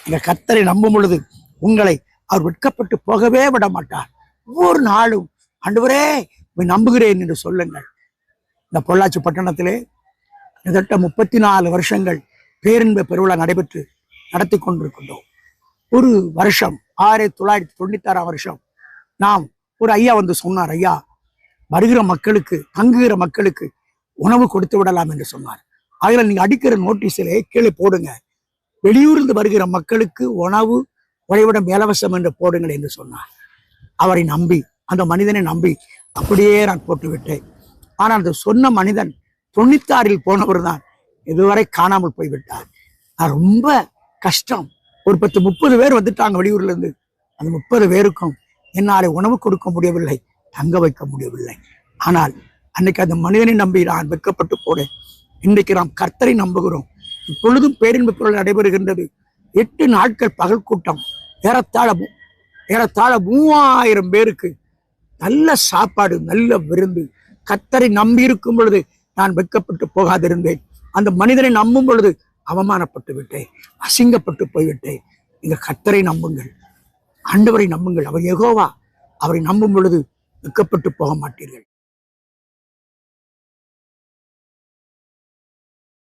இந்த கர்த்தரை நம்பும் பொழுது உங்களை அவர் வெட்கப்பட்டு போகவே விட மாட்டார். ஒவ்வொரு நாளும் ஆண்டவரே நம்புகிறேன் என்று சொல்லுங்கள். இந்த பொள்ளாச்சி பட்டணத்திலே கிட்டத்தட்ட 34 வருஷங்கள் பேரின்ப பெருவிழா நடத்தி கொண்டிருக்கின்றோம். ஒரு வருஷம் 1996 வருஷம் நாம் ஒரு ஐயா வந்து சொன்னார், ஐயா வருகிற மக்களுக்கு தங்குகிற மக்களுக்கு உணவு கொடுத்து விடலாம் என்று சொன்னார். அதில் நீங்க அடிக்கிற நோட்டீஸிலே கீழே போடுங்க, வெளியூர்ந்து வருகிற மக்களுக்கு உணவு உறைவிடம் இலவசம் என்று போடுங்கள் என்று சொன்னார். அவரை நம்பி, அந்த மனிதனை நம்பி அப்படியே நான் போட்டு விட்டேன். ஆனால் அந்த சொன்ன மனிதன் 96 போனவர் தான் இதுவரை காணாமல் போய்விட்டார். நான் ரொம்ப கஷ்டம். ஒரு 10-30 பேர் வந்துட்டாங்க வெளியூர்ல இருந்து. அந்த 30 பேருக்கும் என்னாலே உணவு கொடுக்க முடியவில்லை, தங்க வைக்க முடியவில்லை. ஆனால் அன்னைக்கு அந்த மனிதனை நம்பி நான் வெட்கப்பட்டு போனேன். இன்றைக்கு நாம் கர்த்தரை நம்புகிறோம். இப்பொழுதும் பேரின்ப பொருள் நடைபெறுகின்றது. 8 நாட்கள் பகல் கூட்டம், ஏறத்தாழ 3000 பேருக்கு நல்ல சாப்பாடு, நல்ல விருந்து. கர்த்தரை நம்பி இருக்கும் பொழுது நான் வெட்கப்பட்டு போகாதிருந்தேன். அந்த மனிதனை நம்பும் பொழுது அவமானப்பட்டு விட்டேன், அசிங்கப்பட்டு போய்விட்டேன். நீங்க கர்த்தரை நம்புங்கள், ஆண்டவரை நம்புங்கள். அவர் யெகோவா. அவரை நம்பும் பொழுது வெட்கப்பட்டு போக மாட்டீர்கள்.